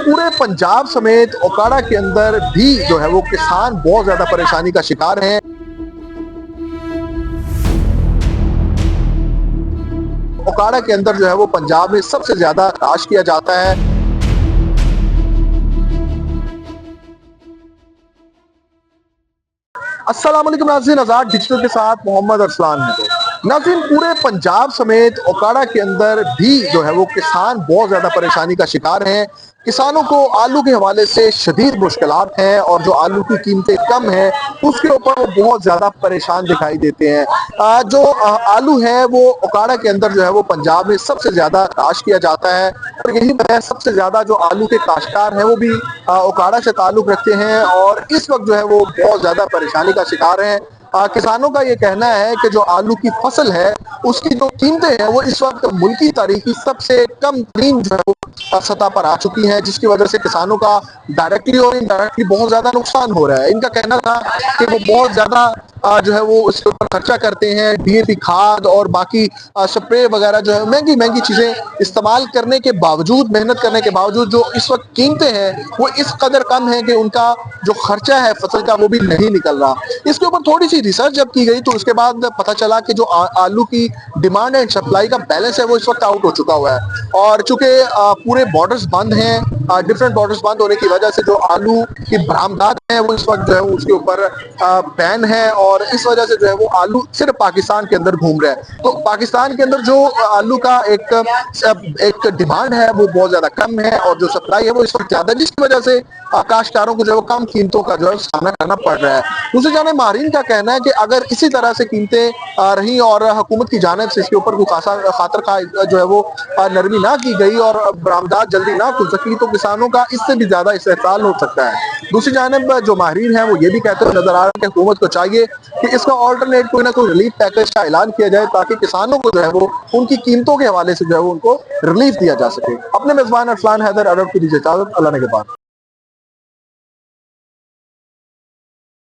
पूरे पंजाब समेत ओकाड़ा के अंदर भी जो है वो किसान बहुत ज्यादा परेशानी का शिकार हैं। ओकाड़ा के अंदर जो है वो पंजाब में सबसे ज्यादा काश किया जाता है। अस्सलाम वालेकुम नाज़रीन, आज़ाद डिजिटल के साथ मोहम्मद अरसलान है। नाज़रीन, पूरे पंजाब समेत ओकाड़ा के अंदर भी जो है वो किसान बहुत ज्यादा परेशानी का शिकार हैं। किसानों को आलू के हवाले से शदीद मुश्किलात हैं और जो आलू की कीमतें कम हैं उसके ऊपर वो बहुत ज्यादा परेशान दिखाई देते हैं। जो आलू है वो ओकाड़ा के अंदर जो है वो पंजाब में सबसे ज्यादा काश किया जाता है और यही वजह सबसे ज्यादा जो आलू के काश्तकार हैं वो भी ओकाड़ा से ताल्लुक रखते हैं और इस वक्त जो है वो बहुत ज्यादा परेशानी का शिकार हैं। किसानों का ये कहना है कि जो आलू की फसल है उसकी जो कीमतें हैं वो इस वक्त मुल्की तारीख की सबसे कम तरीन जो है वो सतह पर आ चुकी है, जिसकी वजह से किसानों का डायरेक्टली और इनडायरेक्टली बहुत ज्यादा नुकसान हो रहा है। इनका कहना था कि वो बहुत ज्यादा जो है वो इसके ऊपर खर्चा करते हैं, डीएपी खाद और बाकी स्प्रे वगैरह जो है महंगी महंगी चीजें इस्तेमाल करने के बावजूद, मेहनत करने के बावजूद जो इस वक्त कीमतें हैं वो इस कदर कम है कि उनका जो खर्चा है फसल का वो भी नहीं निकल रहा। इसके ऊपर थोड़ी सी रिसर्च जब की गई तो उसके बाद पता चला कि जो आलू की डिमांड एंड सप्लाई का बैलेंस है वो इस वक्त आउट हो चुका हुआ है और चूंकि पूरे बॉर्डर्स बंद हैं, डिफरेंट बॉर्डर्स बंद होने की वजह से जो आलू की बरामदात है वो इस वक्त जो है उसके ऊपर बैन है और इस वजह से जो है वो आलू सिर्फ पाकिस्तान के अंदर घूम रहा है। तो पाकिस्तान के अंदर जो आलू का एक डिमांड है वो बहुत ज्यादा कम है और जो सप्लाई है वो इस वक्त ज्यादा है, जिसकी वजह से काश्तकारों को जो है वो कम कीमतों का जो है सामना करना पड़ रहा है। दूसरी जाने माहिरीन का कहना है कि अगर इसी तरह से कीमतें रही और हुकूमत की जानिब से इसके ऊपर कोई खातर का जो है वो नरमी ना की गई और बरामदात जल्दी ना खुल सकी तो किसानों का इससे भी ज्यादा इस्तेहसाल हो सकता है। दूसरी जानिब जो माहिरीन है वो ये भी कहते हुए नजर आ रहा है कि हुकूमत को चाहिए कि इसका ऑल्टरनेट कोई ना कोई रिलीफ पैकेज का ऐलान किया जाए ताकि किसानों को जो है वो उनकी कीमतों के हवाले से जो है वो उनको रिलीफ दिया जा सके। अपने मेजबान अरसलान हैदर अरब की दीजिए इजाजत, अल्लाह ने के बाद।